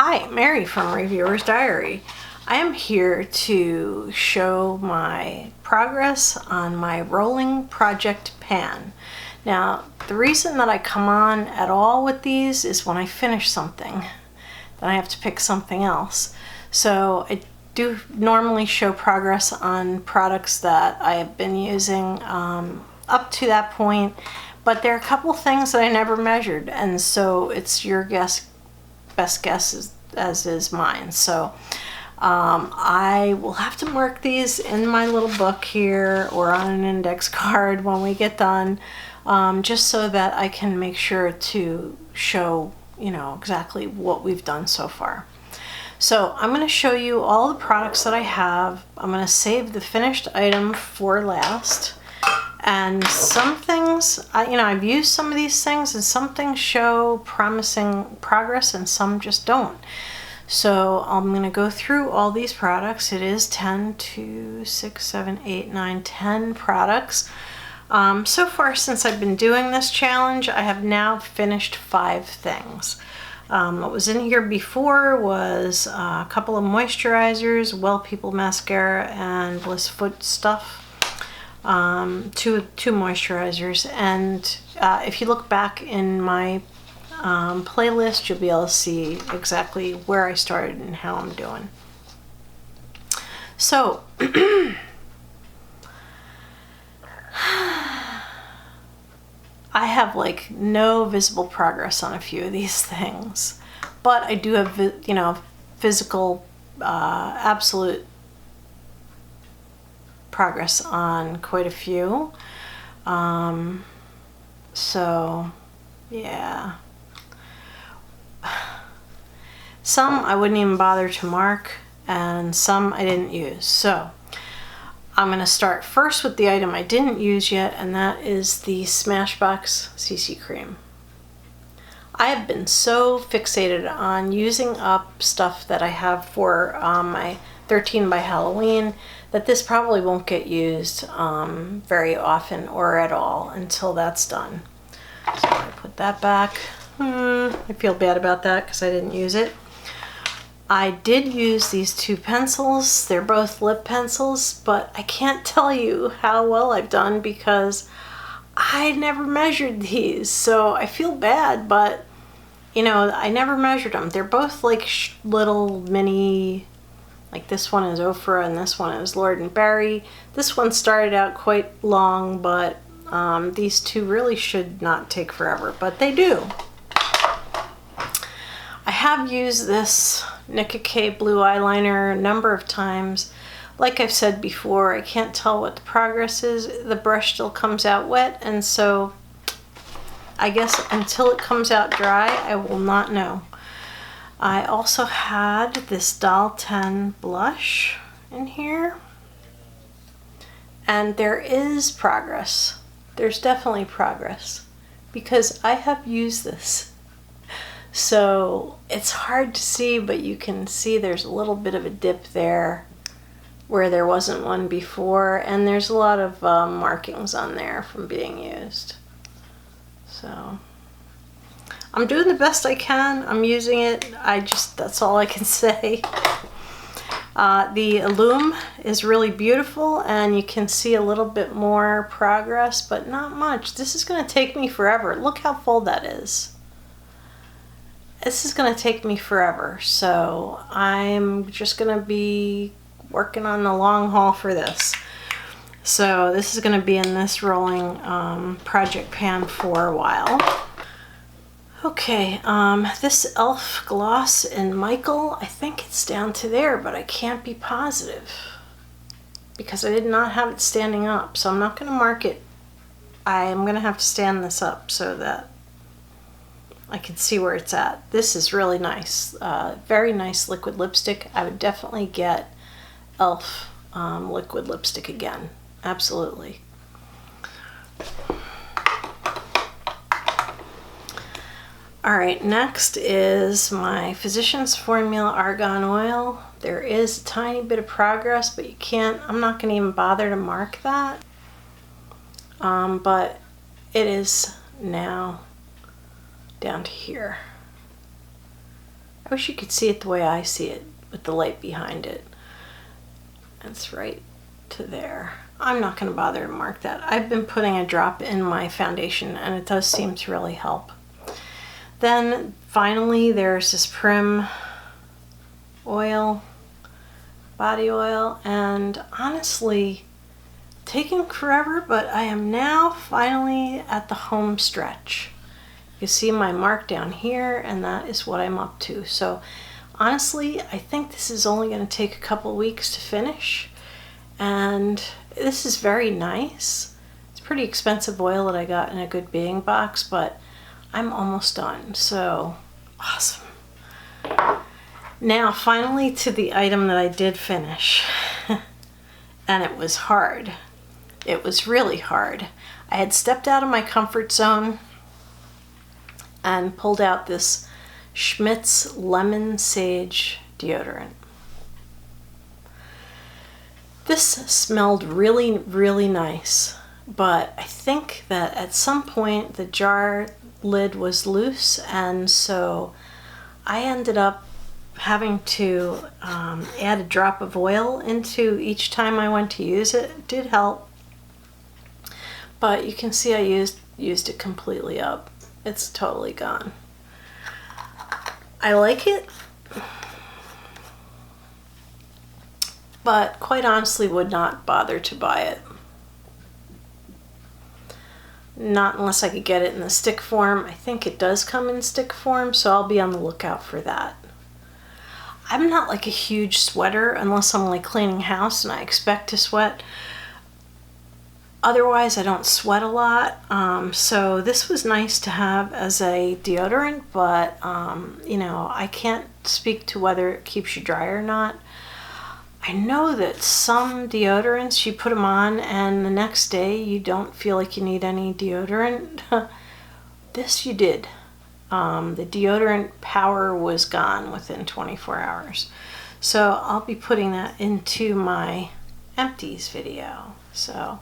Hi, Mary from Reviewer's Diary. I am here to show my progress on my rolling Project Pan. Now, the reason that I come on at all with these is when I finish something, then I have to pick something else. So I do normally show progress on products that I have been using up to that point, but there are a couple things that I never measured, and so it's your best guess as is mine. So I will have to mark these in my little book here or on an index card when we get done, just so that I can make sure to show, you know, exactly what we've done so far. So I'm going to show you all the products that I have. I'm going to save the finished item for last. And some things, I've used some of these things, and some things show promising progress and some just don't. So I'm going to go through all these products. It is 10 products. So far since I've been doing this challenge, I have now finished 5 things. What was in here before was a couple of moisturizers, Well People Mascara and Bliss Foot Stuff. Two moisturizers, and if you look back in my playlist, you'll be able to see exactly where I started and how I'm doing. So I have like no visible progress on a few of these things, but I do have physical absolute progress on quite a few. So yeah, some I wouldn't even bother to mark, and some I didn't use. So I'm going to start first with the item I didn't use yet, and that is the Smashbox CC Cream. I have been so fixated on using up stuff that I have for my 13 by Halloween that this probably won't get used very often or at all until that's done. So I put that back. I feel bad about that because I didn't use it. I did use these 2 pencils. They're both lip pencils, but I can't tell you how well I've done because I never measured these. So I feel bad, but I never measured them. They're both like little mini. Like this one is OFRA and this one is Lord & Berry. This one started out quite long, but these 2 really should not take forever, but they do. I have used this Nicka K blue eyeliner a number of times. Like I've said before, I can't tell what the progress is. The brush still comes out wet, and so I guess until it comes out dry, I will not know. I also had this Doll 10 blush in here, and there is progress. There's definitely progress because I have used this. So it's hard to see, but you can see there's a little bit of a dip there where there wasn't one before, and there's a lot of markings on there from being used. So I'm doing the best I can. I'm using it. That's all I can say. The Ilume is really beautiful, and you can see a little bit more progress, but not much. This is going to take me forever. Look how full that is. This is going to take me forever, so I'm just going to be working on the long haul for this. So this is going to be in this rolling Project Pan for a while. Okay, this e.l.f. gloss in Michael, I think it's down to there, but I can't be positive because I did not have it standing up, so I'm not going to mark it. I am going to have to stand this up so that I can see where it's at. This is really nice. Very nice liquid lipstick. I would definitely get e.l.f. Liquid lipstick again. Absolutely. Alright, next is my Physicians Formula Argan Oil. There is a tiny bit of progress, but I'm not going to even bother to mark that. But it is now down to here. I wish you could see it the way I see it with the light behind it. That's right to there. I'm not going to bother to mark that. I've been putting a drop in my foundation and it does seem to really help. Then finally there's this Prim oil, body oil, and honestly taking forever, but I am now finally at the home stretch. You see my mark down here, and that is what I'm up to. So honestly, I think this is only going to take a couple weeks to finish, and this is very nice. It's pretty expensive oil that I got in a good being box, but I'm almost done, so awesome. Now finally to the item that I did finish, and it was hard. It was really hard. I had stepped out of my comfort zone and pulled out this Schmidt's Lemon Sage deodorant. This smelled really, really nice, but I think that at some point the jar lid was loose, and so I ended up having to add a drop of oil into each time I went to use it. It did help, but you can see I used it completely up. It's totally gone. I like it, but quite honestly would not bother to buy it. Not unless I could get it in the stick form. I think it does come in stick form, so I'll be on the lookout for that. I'm not like a huge sweater unless I'm like cleaning house and I expect to sweat. Otherwise, I don't sweat a lot, so this was nice to have as a deodorant, but you know, I can't speak to whether it keeps you dry or not. I know that some deodorants, you put them on and the next day you don't feel like you need any deodorant. This you did. The Deodorant Power was gone within 24 hours. So I'll be putting that into my empties video. So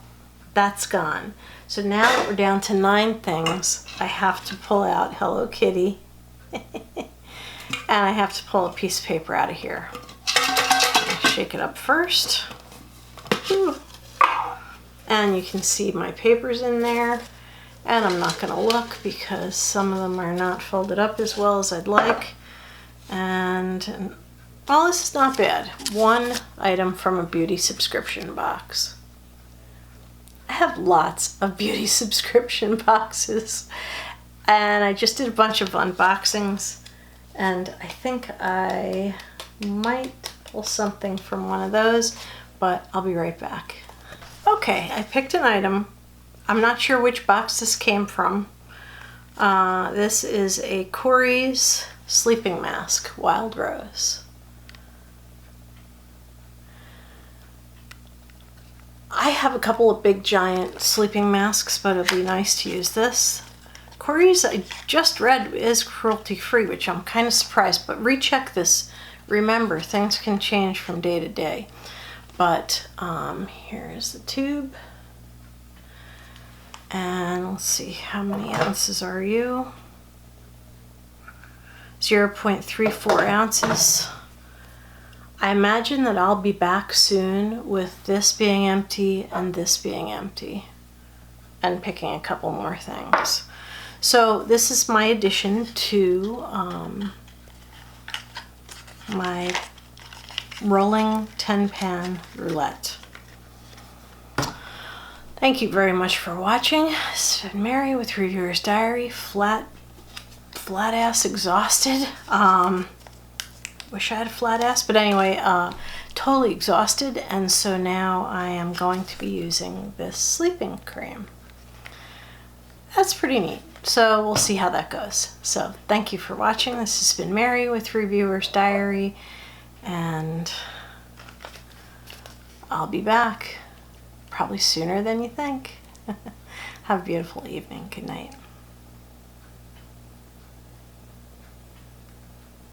that's gone. So now that we're down to 9 things, I have to pull out Hello Kitty. And I have to pull a piece of paper out of here. Shake it up first. Whew. And you can see my papers in there. And I'm not going to look because some of them are not folded up as well as I'd like. And well, this is not bad. One item from a beauty subscription box. I have lots of beauty subscription boxes, and I just did a bunch of unboxings, and I think I might pull something from one of those, but I'll be right back. Okay, I picked an item. I'm not sure which box this came from. This is a Korres sleeping mask, Wild Rose. I have a couple of big giant sleeping masks, but it'd be nice to use this. Korres, I just read, is cruelty free, which I'm kind of surprised, but recheck this. Remember, things can change from day to day. But here's the tube. And let's see, how many ounces are you? 0.34 ounces. I imagine that I'll be back soon with this being empty and this being empty, and picking a couple more things. So this is my addition to my rolling 10 pan roulette. Thank you very much for watching. This has been Mary with Reviewer's Diary. Flat ass exhausted. Wish I had a flat ass, but anyway, totally exhausted, and so now I am going to be using this sleeping cream. That's pretty neat. So we'll see how that goes. So thank you for watching. This has been Mary with Reviewer's Diary, and I'll be back probably sooner than you think. Have a beautiful evening. Good night.